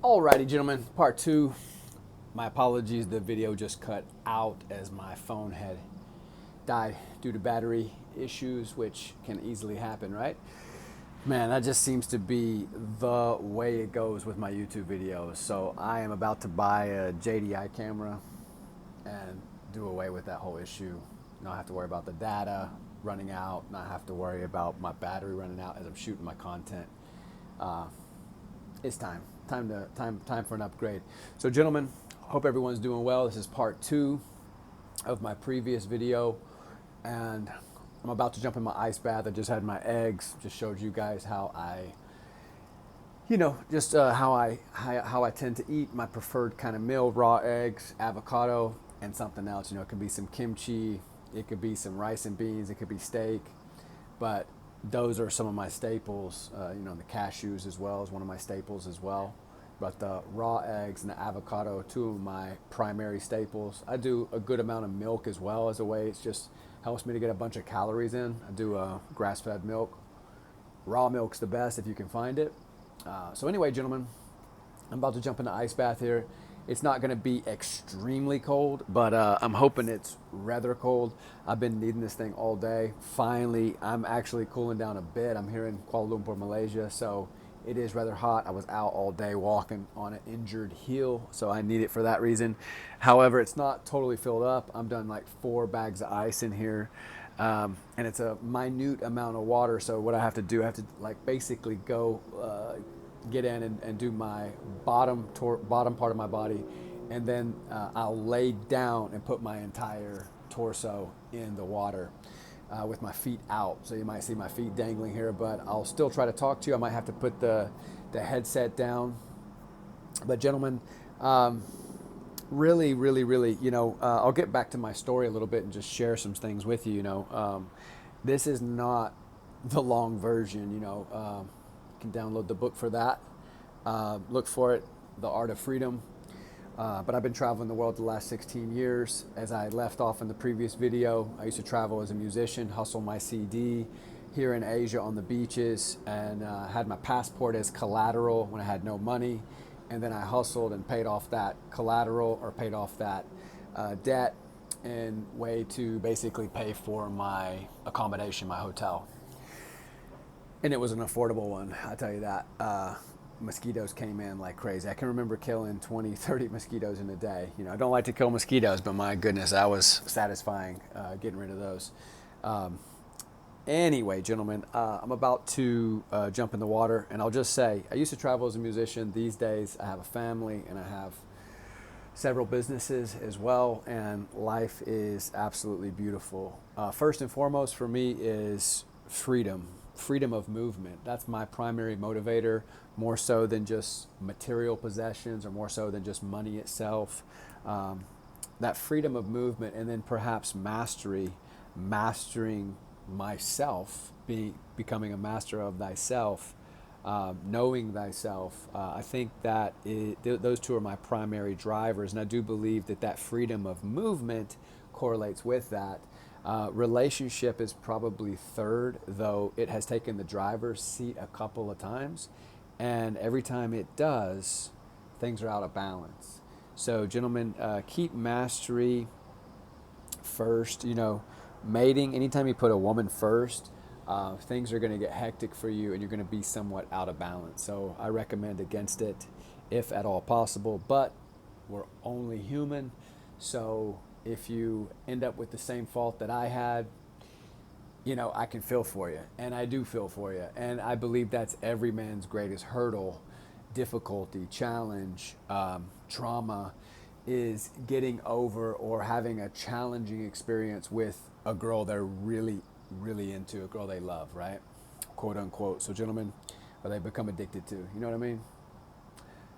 Alrighty, gentlemen, part two. My apologies, the video just cut out as my phone had died due to battery issues, which can easily happen, right? Man, that just seems to be the way it goes with my YouTube videos. So I am about to buy a JDI camera and do away with that whole issue. Not have to worry about the data running out, not have to worry about my battery running out as I'm shooting my content. Uh, it's time for an upgrade. So gentlemen, hope everyone's doing well. This is part two of my previous video, and I'm about to jump in my ice bath. I just had my eggs, just showed you guys how I just how I tend to eat my preferred kind of meal: raw eggs, avocado, and something else. It could be some kimchi, it could be some rice and beans, it could be steak, but those are some of my staples. The cashews as well is one of my staples as well. But the raw eggs and the avocado, two of my primary staples. I do a good amount of milk as well as a way. It just helps me to get a bunch of calories in. I do grass-fed milk. Raw milk's the best if you can find it. So anyway, gentlemen, I'm about to jump in the ice bath here. It's not going to be extremely cold, but I'm hoping it's rather cold. I've been needing this thing all day. Finally, I'm actually cooling down a bit. I'm here in Kuala Lumpur, Malaysia, so it is rather hot. I was out all day walking on an injured heel, so I need it for that reason. However, it's not totally filled up. I'm done like 4 bags of ice in here. And it's a minute amount of water, so what I have to do, I have to basically go get in and do my bottom part of my body, and then I'll lay down and put my entire torso in the water with my feet out. So you might see my feet dangling here, but I'll still try to talk to you. I might have to put the headset down. But gentlemen, really, I'll get back to my story a little bit and just share some things with you. This is not the long version. You can download the book for that. Look for it, The Art of Freedom. But I've been traveling the world the last 16 years. As I left off in the previous video, I used to travel as a musician, hustle my CD here in Asia on the beaches, and had my passport as collateral when I had no money. And then I hustled and paid off that collateral, or paid off that debt, in way to basically pay for my accommodation, my hotel. And it was an affordable one, I tell you that. Mosquitoes came in like crazy. I can remember killing 20, 30 mosquitoes in a day. I don't like to kill mosquitoes, but my goodness, that was satisfying getting rid of those. Anyway, gentlemen, I'm about to jump in the water, and I'll just say, I used to travel as a musician. These days, I have a family, and I have several businesses as well, and life is absolutely beautiful. First and foremost for me is freedom of movement. That's my primary motivator, more so than just material possessions, or more so than just money itself. That freedom of movement, and then perhaps mastering myself, becoming a master of thyself, knowing thyself. I think that those two are my primary drivers, and I do believe that freedom of movement correlates with that. Relationship is probably third, though it has taken the driver's seat a couple of times, and every time it does, things are out of balance. So gentlemen, keep mastery first. Mating, anytime you put a woman first, things are going to get hectic for you, and you're going to be somewhat out of balance. So I recommend against it if at all possible, but we're only human. So if you end up with the same fault that I had, I can feel for you, and I do feel for you. And I believe that's every man's greatest hurdle, difficulty, challenge, trauma, is getting over or having a challenging experience with a girl they're really, really into, a girl they love, right? Quote unquote. So gentlemen, or they become addicted to, you know what I mean?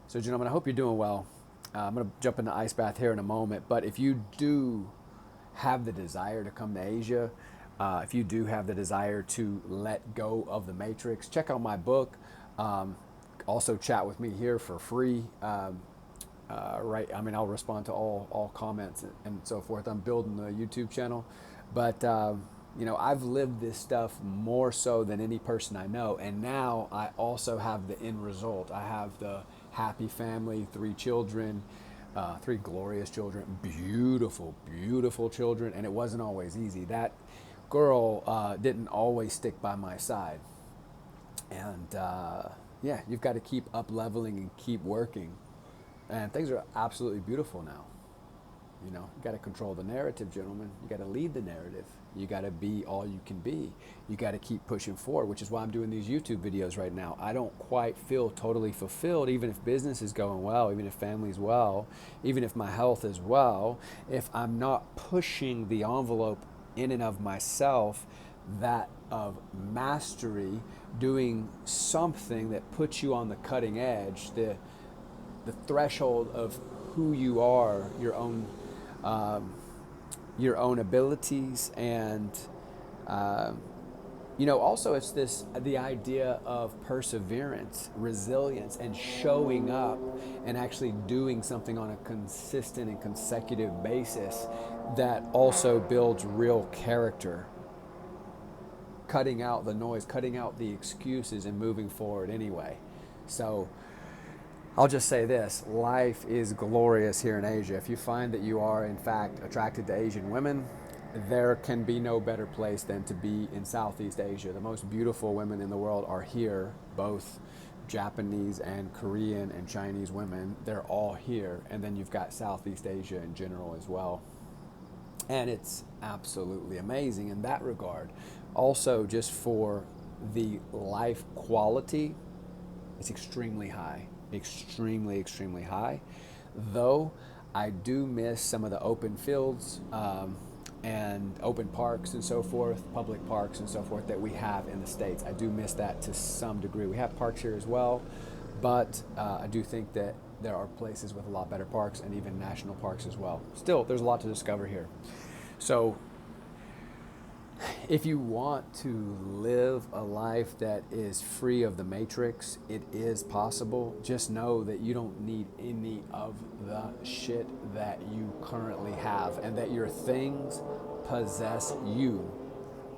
So gentlemen, I hope you're doing well. I'm going to jump in the ice bath here in a moment, but if you do have the desire to come to Asia, if you do have the desire to let go of the matrix, check out my book. Also chat with me here for free. Right, I'll respond to all comments and so forth. I'm building the YouTube channel, but I've lived this stuff more so than any person I know, and now I also have the end result. I have the happy family, 3 children, 3 glorious children, beautiful, beautiful children, and it wasn't always easy. That girl didn't always stick by my side. And yeah, you've got to keep up leveling and keep working. And things are absolutely beautiful now. You know, you got to control the narrative, gentlemen. You got to lead the narrative. You got to be all you can be. You got to keep pushing forward, which is why I'm doing these YouTube videos right now. I don't quite feel totally fulfilled, even if business is going well, even if family's well, even if my health is well, if I'm not pushing the envelope in and of myself, that of mastery, doing something that puts you on the cutting edge, the threshold of who you are, your own abilities, and you know, also it's the idea of perseverance, resilience, and showing up and actually doing something on a consistent and consecutive basis that also builds real character. Cutting out the noise, cutting out the excuses, and moving forward anyway. So I'll just say this, life is glorious here in Asia. If you find that you are in fact attracted to Asian women, there can be no better place than to be in Southeast Asia. The most beautiful women in the world are here, both Japanese and Korean and Chinese women. They're all here. And then you've got Southeast Asia in general as well. And it's absolutely amazing in that regard. Also, just for the life quality, it's extremely high. Extremely, extremely high. Though I do miss some of the open fields and open parks and so forth, public parks and so forth that we have in the States. I do miss that to some degree. We have parks here as well, but I do think that there are places with a lot better parks and even national parks as well. Still, there's a lot to discover here. So if you want to live a life that is free of the matrix, it is possible. Just know that you don't need any of the shit that you currently have, and that your things possess you.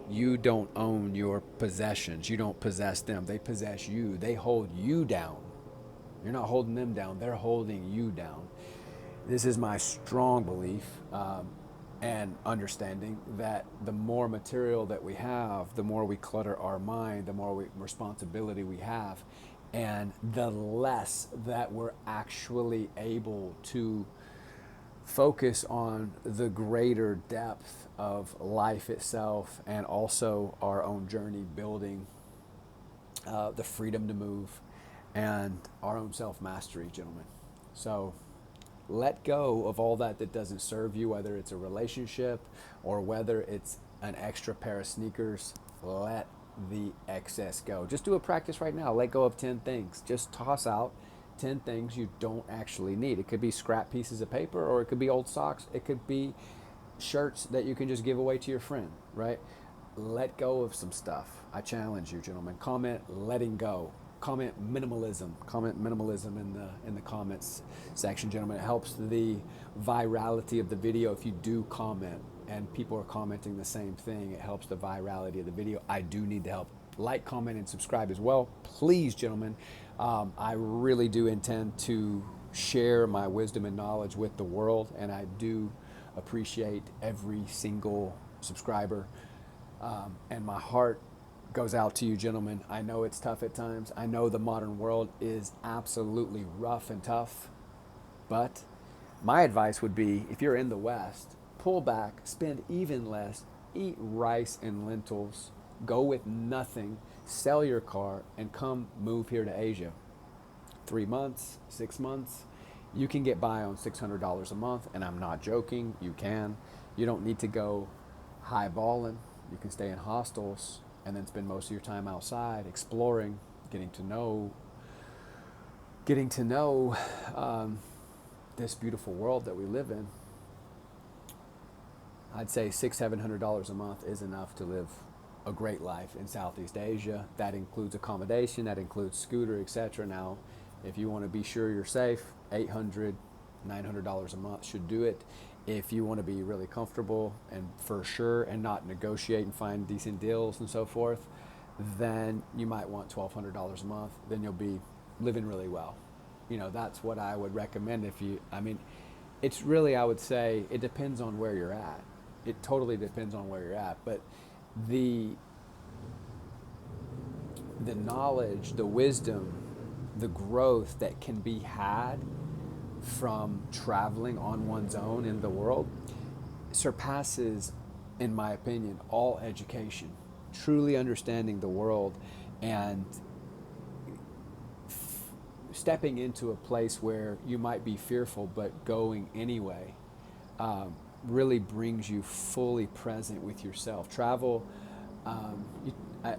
You don't own your possessions. You don't possess them. They possess you. They hold you down. You're not holding them down. They're holding you down. This is my strong belief. And understanding that the more material that we have, the more we clutter our mind, the more responsibility we have, and the less that we're actually able to focus on the greater depth of life itself, and also our own journey building the freedom to move and our own self-mastery, gentlemen. So let go of all that doesn't serve you, whether it's a relationship or whether it's an extra pair of sneakers. Let the excess go. Just do a practice right now. Let go of 10 things. Just toss out 10 things you don't actually need. It could be scrap pieces of paper, or it could be old socks. It could be shirts that you can just give away to your friend, right? Let go of some stuff. I challenge you, gentlemen. Comment letting go. Comment minimalism in the comments section, gentlemen. It helps the virality of the video if you do comment and people are commenting the same thing. It helps the virality of the video. I do need the help. Like, comment, and subscribe as well, please, gentlemen. I really do intend to share my wisdom and knowledge with the world, and I do appreciate every single subscriber, and my heart goes out to you, gentlemen. I know it's tough at times. I know the modern world is absolutely rough and tough, but my advice would be, if you're in the West, pull back, spend even less, eat rice and lentils, go with nothing, sell your car, and come move here to Asia. 3 months, 6 months, you can get by on $600 a month, and I'm not joking, you can. You don't need to go highballing. You can stay in hostels and then spend most of your time outside exploring, getting to know this beautiful world that we live in. I'd say $600-700 a month is enough to live a great life in Southeast Asia. That includes accommodation, that includes scooter, etc. Now, if you want to be sure you're safe, $800-900 a month should do it. If you want to be really comfortable and for sure and not negotiate and find decent deals and so forth, then you might want $1,200 a month. Then you'll be living really well. that's what I would recommend. It's really, I would say, it depends on where you're at. It totally depends on where you're at. But the the knowledge, the wisdom, the growth that can be had from traveling on one's own in the world surpasses, in my opinion, all education. Truly understanding the world and stepping into a place where you might be fearful but going anyway really brings you fully present with yourself. Travel,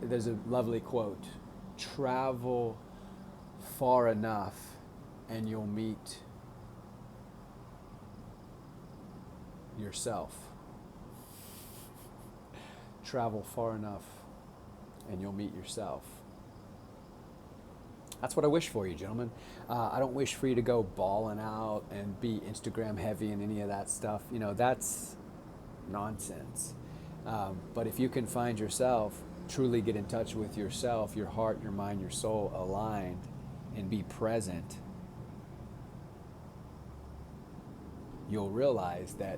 there's a lovely quote: travel far enough and you'll meet yourself. Travel far enough and you'll meet yourself. That's what I wish for you, gentlemen. I don't wish for you to go balling out and be Instagram heavy and any of that stuff. That's nonsense. But if you can find yourself, truly get in touch with yourself, your heart, your mind, your soul aligned, and be present, you'll realize that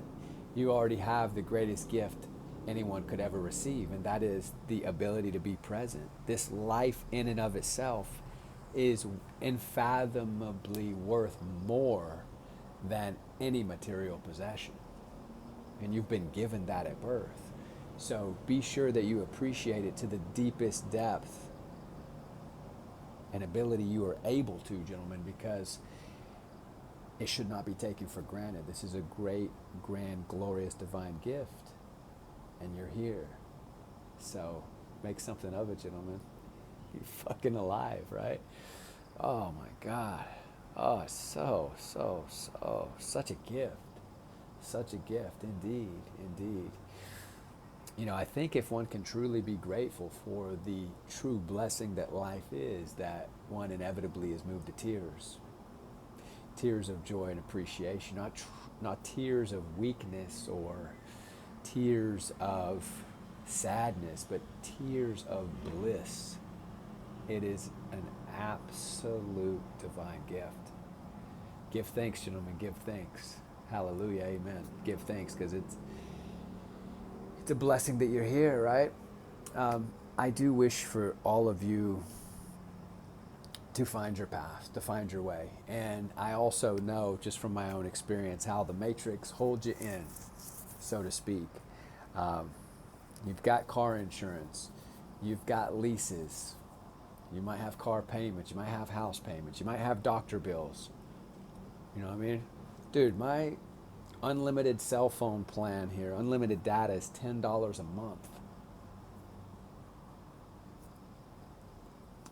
you already have the greatest gift anyone could ever receive, and that is the ability to be present. This life in and of itself is unfathomably worth more than any material possession. And you've been given that at birth. So be sure that you appreciate it to the deepest depth and ability you are able to, gentlemen, because it should not be taken for granted. This is a great, grand, glorious, divine gift, and you're here. So make something of it, gentlemen. You're fucking alive, right? Oh my God. Oh, such a gift. Such a gift, indeed, indeed. I think if one can truly be grateful for the true blessing that life is, that one inevitably is moved to tears. Tears of joy and appreciation, not tears of weakness or tears of sadness, but tears of bliss. It is an absolute divine gift. Give thanks, gentlemen, give thanks. Hallelujah, amen. Give thanks, because it's a blessing that you're here, right? I do wish for all of you to find your path, to find your way. And I also know, just from my own experience, how the matrix holds you in, so to speak. You've got car insurance, you've got leases, you might have car payments, you might have house payments, you might have doctor bills. You know what I mean? Dude, my unlimited cell phone plan here, unlimited data, is $10 a month.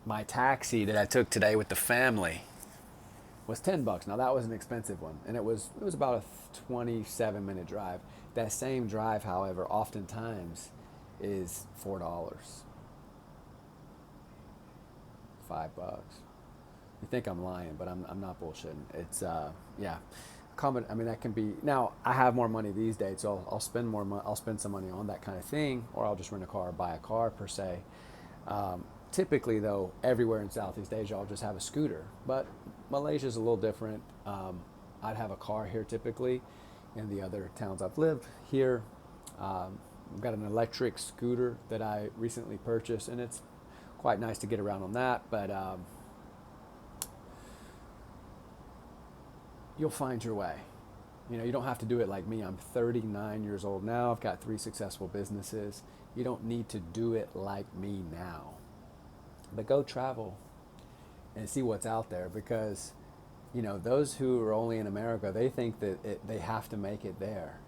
My taxi that I took today with the family was $10. Now that was an expensive one, and it was about a 27-minute drive. That same drive, however, oftentimes is $4, $5. You think I'm lying, but I'm not bullshitting. It's yeah, common. I mean, that can be. Now I have more money these days, so I'll spend more. I'll spend some money on that kind of thing, or I'll just rent a car or buy a car per se. Typically, though, everywhere in Southeast Asia, I'll just have a scooter. But Malaysia's a little different. I'd have a car here typically. In the other towns I've lived here, I've got an electric scooter that I recently purchased, and it's quite nice to get around on that. But you'll find your way. You don't have to do it like me. I'm 39 years old now. I've got 3 successful businesses. You don't need to do it like me now. But go travel and see what's out there, because those who are only in America, they think that they have to make it there.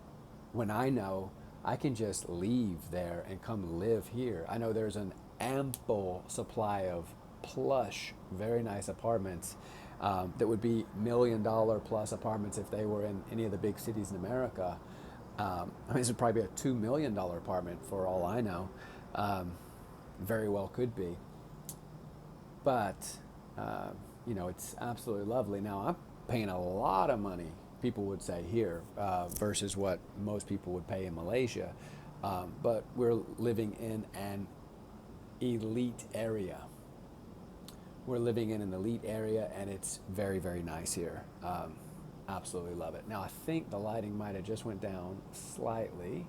When I know I can just leave there and come live here. I know there's an ample supply of plush, very nice apartments that would be $1 million plus apartments if they were in any of the big cities in America. This would probably be a $2 million apartment for all I know. Very well could be. But, it's absolutely lovely. Now, I'm paying a lot of money, people would say here, versus what most people would pay in Malaysia. But we're living in an elite area. We're living in an elite area, and it's very, very nice here. Absolutely love it. Now, I think the lighting might have just went down slightly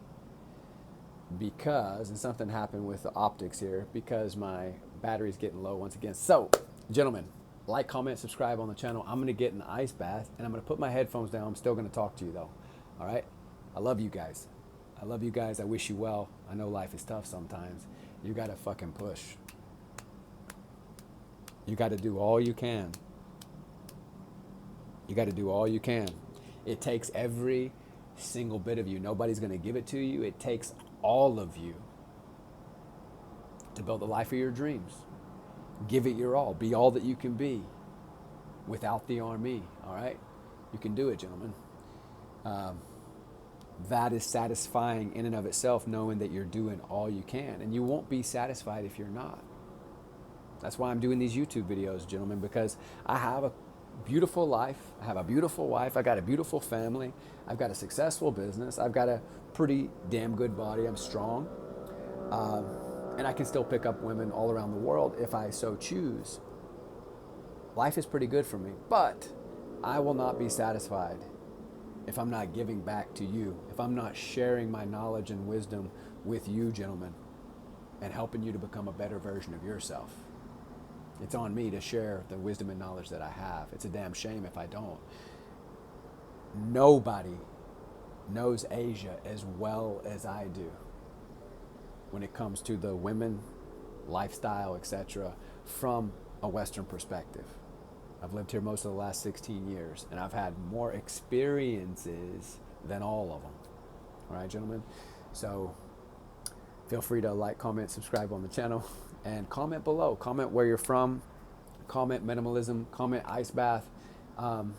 because, and something happened with the optics here, because my battery's getting low once again. So, gentlemen, like, comment, subscribe on the channel. I'm going to get in the ice bath, and I'm going to put my headphones down. I'm still going to talk to you, though. All right? I love you guys. I love you guys. I wish you well. I know life is tough sometimes. You got to fucking push. You got to do all you can. You got to do all you can. It takes every single bit of you. Nobody's going to give it to you. It takes all of you to build the life of your dreams. Give it your all. Be all that you can be without the army. All right? You can do it, gentlemen. That is satisfying in and of itself, knowing that you're doing all you can. And you won't be satisfied if you're not. That's why I'm doing these YouTube videos, gentlemen, because I have a beautiful life. I have a beautiful wife. I got a beautiful family. I've got a successful business. I've got a pretty damn good body. I'm strong. And I can still pick up women all around the world if I so choose. Life is pretty good for me, but I will not be satisfied if I'm not giving back to you, if I'm not sharing my knowledge and wisdom with you, gentlemen, and helping you to become a better version of yourself. It's on me to share the wisdom and knowledge that I have. It's a damn shame if I don't. Nobody knows Asia as well as I do when it comes to the women, lifestyle, etc., from a Western perspective. I've lived here most of the last 16 years, and I've had more experiences than all of them. All right, gentlemen? So feel free to like, comment, subscribe on the channel, and comment below. Comment where you're from. Comment minimalism. Comment ice bath. And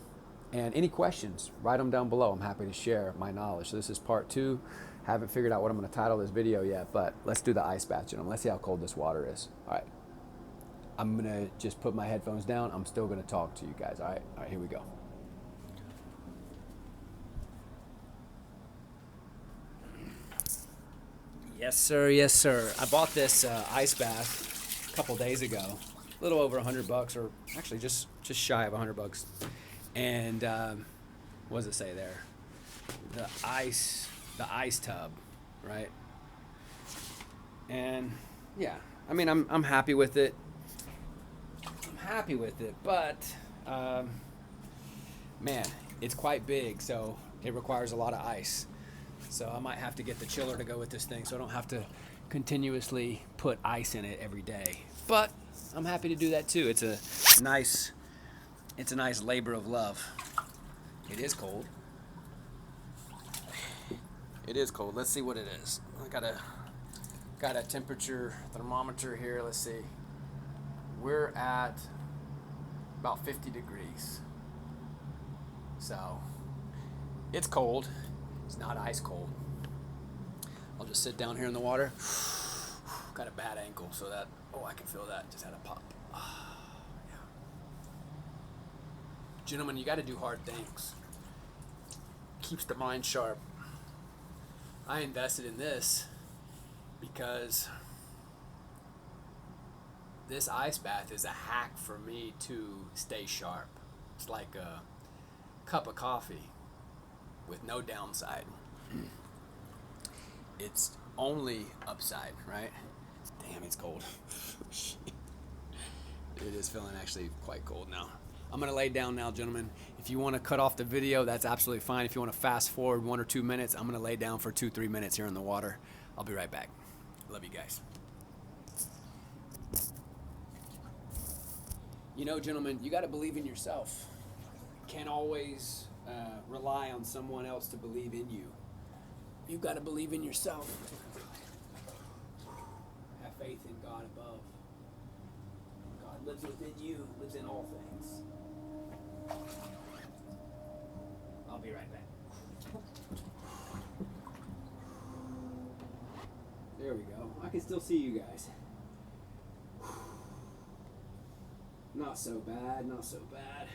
any questions, write them down below. I'm happy to share my knowledge. So this is part 2. Haven't figured out what I'm going to title this video yet, but let's do the ice bath, gentlemen. Let's see how cold this water is. All right. I'm going to just put my headphones down. I'm still going to talk to you guys. All right. All right, here we go. Yes, sir. Yes, sir. I bought this ice bath a couple days ago. A little over $100, or actually just shy of $100. And what does it say there? The ice tub, right? And yeah, I mean, I'm happy with it. But man, it's quite big, so it requires a lot of ice. So I might have to get the chiller to go with this thing, so I don't have to continuously put ice in it every day. But I'm happy to do that too. It's a nice labor of love. It is cold. It is cold. Let's see what it is. I got a temperature thermometer here. Let's see. We're at about 50 degrees. So it's cold. It's not ice cold. I'll just sit down here in the water. Got a bad ankle, so that, I can feel that. Just had a pop. Yeah. Gentlemen, you got to do hard things. Keeps the mind sharp. I invested in this because this ice bath is a hack for me to stay sharp. It's like a cup of coffee with no downside. It's only upside, right? Damn, it's cold. It is feeling actually quite cold now. I'm going to lay down now, gentlemen. If you want to cut off the video, that's absolutely fine. If you want to fast forward 1 or 2 minutes, I'm going to lay down for 2-3 minutes here in the water. I'll be right back. Love you guys. You know, gentlemen, you got to believe in yourself. Can't always rely on someone else to believe in you. You've got to believe in yourself. Have faith in God above. God lives within you, lives in all things. I'll be right back. There we go. I can still see you guys. Not so bad, not so bad.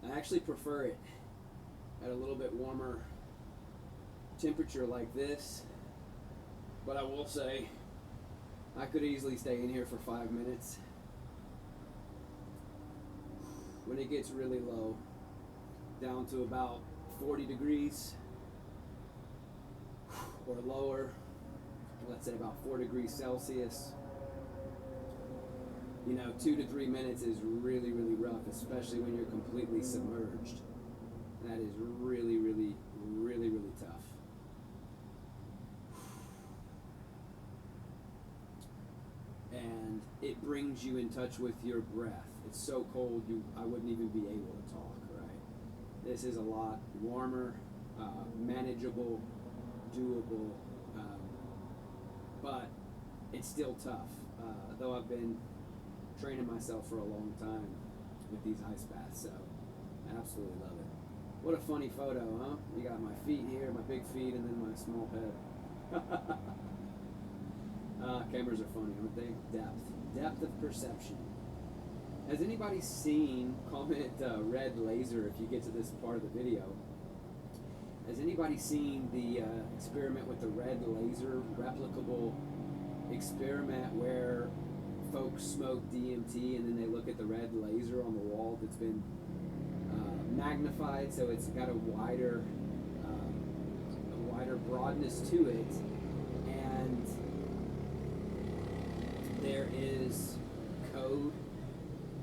I actually prefer it at a little bit warmer temperature like this, but I will say I could easily stay in here for 5 minutes when it gets really low, down to about 40 degrees or lower, let's say about 4 degrees Celsius, 2 to 3 minutes is really, really rough, especially when you're completely submerged. That is really, really, really, really tough. And it brings you in touch with your breath. It's so cold, I wouldn't even be able to talk, right? This is a lot warmer, manageable, doable, but it's still tough. Though I've been training myself for a long time with these ice baths, so I absolutely love it. What a funny photo, huh? You got my feet here, my big feet, and then my small head. Cameras are funny, aren't they? Depth of perception. Has anybody seen, comment red laser if you get to this part of the video, has anybody seen the experiment with the red laser, replicable experiment where folks smoke DMT and then they look at the red laser on the wall that's been magnified, so it's got a wider broadness to it, and there is code,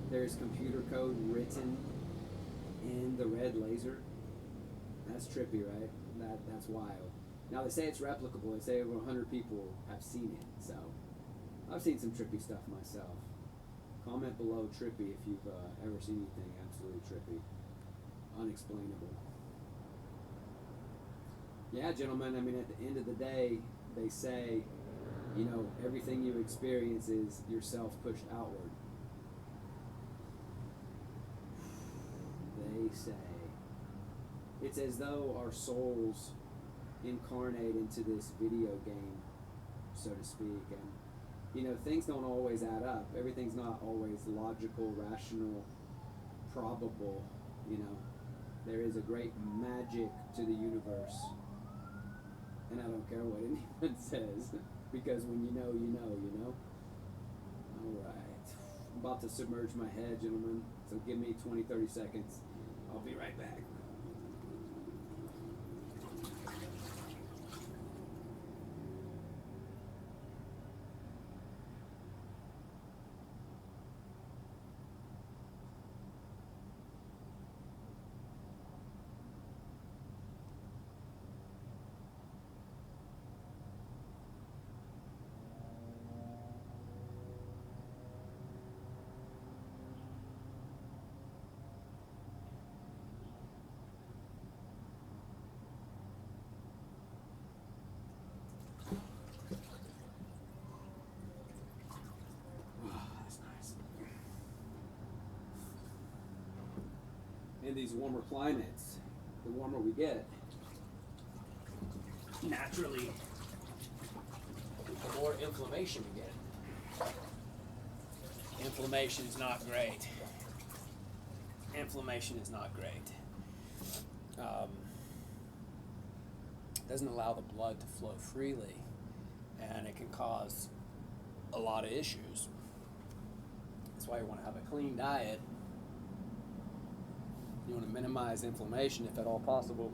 there's computer code written in the red laser. That's trippy, right? That's wild. Now they say it's replicable. They say over 100 people have seen it. So I've seen some trippy stuff myself. Comment below trippy if you've ever seen anything absolutely trippy, unexplainable. Yeah, gentlemen, I mean, at the end of the day, they say, everything you experience is yourself pushed outward. They say. It's as though our souls incarnate into this video game, so to speak, and things don't always add up. Everything's not always logical, rational, probable. There is a great magic to the universe, and I don't care what anyone says, because when you know, you know. All right, I'm about to submerge my head, gentlemen, so give me 20-30 seconds. I'll be right back. In these warmer climates, the warmer we get, naturally, the more inflammation we get. Inflammation is not great. Inflammation is not great. Doesn't allow the blood to flow freely, and it can cause a lot of issues. That's why you want to have a clean diet. You want to minimize inflammation if at all possible.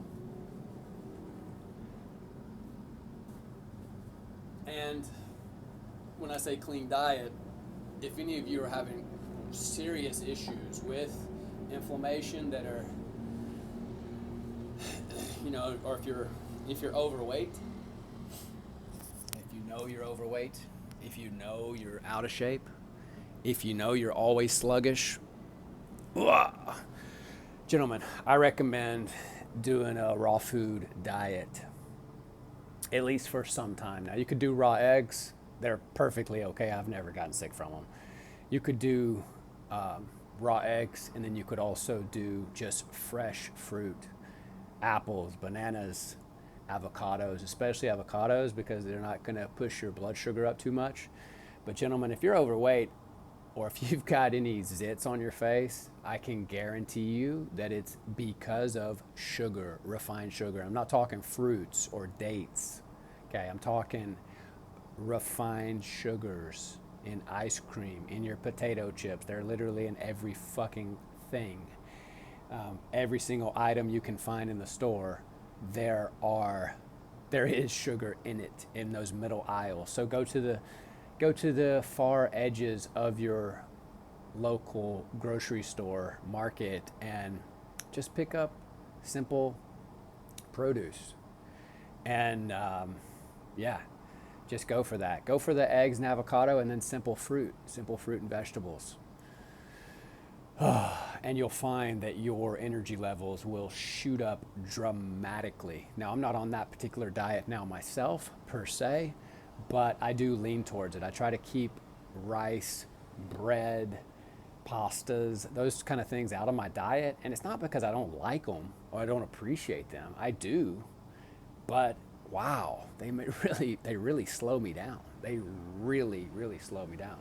And when I say clean diet, if any of you are having serious issues with inflammation that are, or if you're overweight, if you know you're overweight, if you know you're out of shape, if you know you're always sluggish, gentlemen, I recommend doing a raw food diet, at least for some time. Now, you could do raw eggs. They're perfectly okay. I've never gotten sick from them. You could do raw eggs, and then you could also do just fresh fruit, apples, bananas, avocados, especially avocados, because they're not going to push your blood sugar up too much. But gentlemen, if you're overweight, or if you've got any zits on your face, I can guarantee you that it's because of sugar, refined sugar. I'm not talking fruits or dates, okay? I'm talking refined sugars in ice cream, in your potato chips. They're literally in every fucking thing. Every single item you can find in the store, there is sugar in it in those middle aisles. So go to the far edges of your local grocery store, market, and just pick up simple produce. And yeah, just go for that. Go for the eggs and avocado, and then simple fruit and vegetables. And you'll find that your energy levels will shoot up dramatically. Now, I'm not on that particular diet now myself, per se, but I do lean towards it. I try to keep rice, bread, pastas, those kind of things out of my diet. And it's not because I don't like them or I don't appreciate them. I do, but wow, they really slow me down. They really slow me down.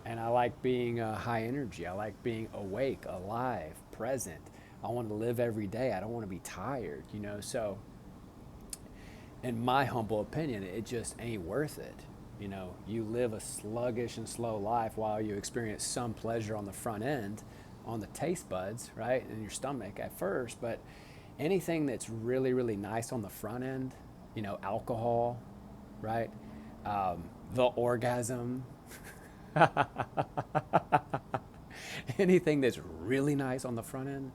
And I like being high energy. I like being awake, alive, present. I want to live every day. I don't want to be tired, you know? So in my humble opinion, it just ain't worth it. You know, you live a sluggish and slow life while you experience some pleasure on the front end, on the taste buds, right? In your stomach at first, but anything that's really nice on the front end, you know, alcohol, right? The orgasm, anything that's really nice on the front end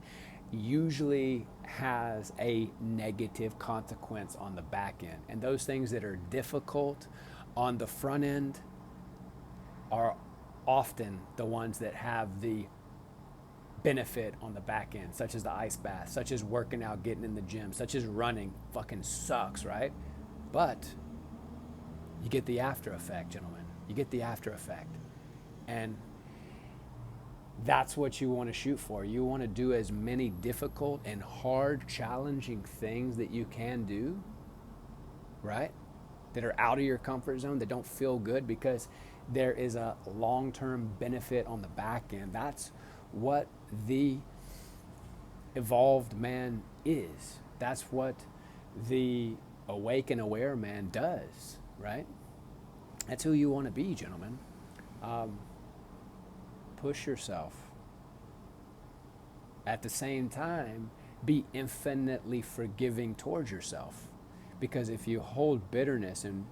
usually has a negative consequence on the back end. And those things that are difficult on the front end are often the ones that have the benefit on the back end, such as the ice bath, such as working out, getting in the gym, such as running. Fucking sucks, right? But you get the after effect, gentlemen. You get the after effect. And that's what you want to shoot for. You want to do as many difficult and hard, challenging things that you can do, right? That are out of your comfort zone, that don't feel good, because there is a long-term benefit on the back end. That's what the evolved man is. That's what the awake and aware man does, right? That's who you want to be, gentlemen. Push yourself. At the same time, be infinitely forgiving towards yourself. Because if you hold bitterness and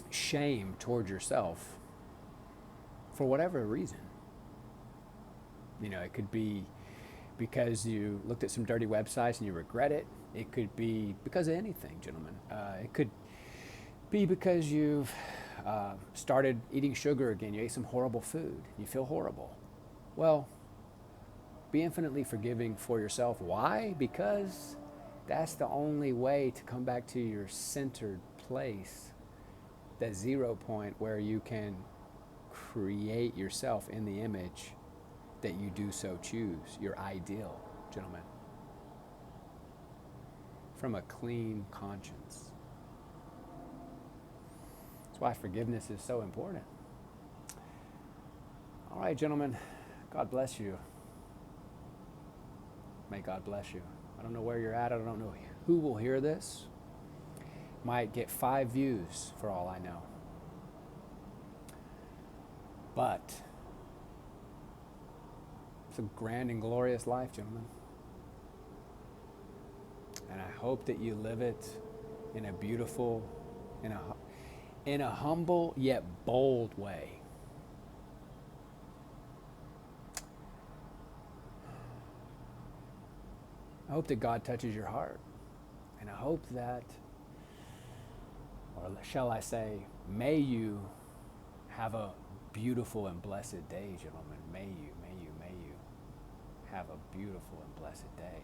shame towards yourself, for whatever reason, you know, it could be because you looked at some dirty websites and you regret it. It could be because of anything, gentlemen. It could be because you've started eating sugar again. You ate some horrible food. You feel horrible. Well, be infinitely forgiving for yourself. Why? Because that's the only way to come back to your centered place, that 0 point where you can create yourself in the image that you do so choose, your ideal, gentlemen, from a clean conscience. That's why forgiveness is so important. All right, gentlemen, God bless you. May God bless you. I don't know where you're at. I don't know who will hear this. Might get 5 views for all I know. But it's a grand and glorious life, gentlemen. And I hope that you live it in a beautiful, in a humble yet bold way. I hope that God touches your heart. And I hope that, or shall I say, may you have a beautiful and blessed day, gentlemen. May you have a beautiful and blessed day.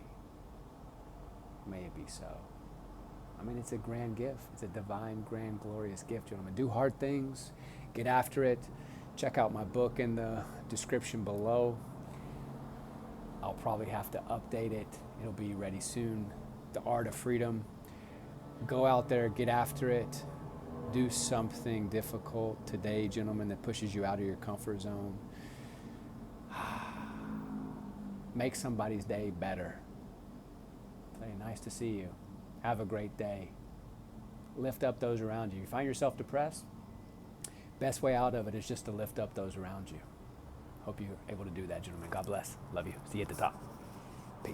May it be so. I mean, it's a grand gift. It's a divine, grand, glorious gift, gentlemen. Do hard things. Get after it. Check out my book in the description below. I'll probably have to update it. It'll be ready soon. The Art of Freedom. Go out there, get after it. Do something difficult today, gentlemen, that pushes you out of your comfort zone. Make somebody's day better. Say, nice to see you. Have a great day. Lift up those around you. You find yourself depressed? Best way out of it is just to lift up those around you. Hope you're able to do that, gentlemen. God bless. Love you. See you at the top.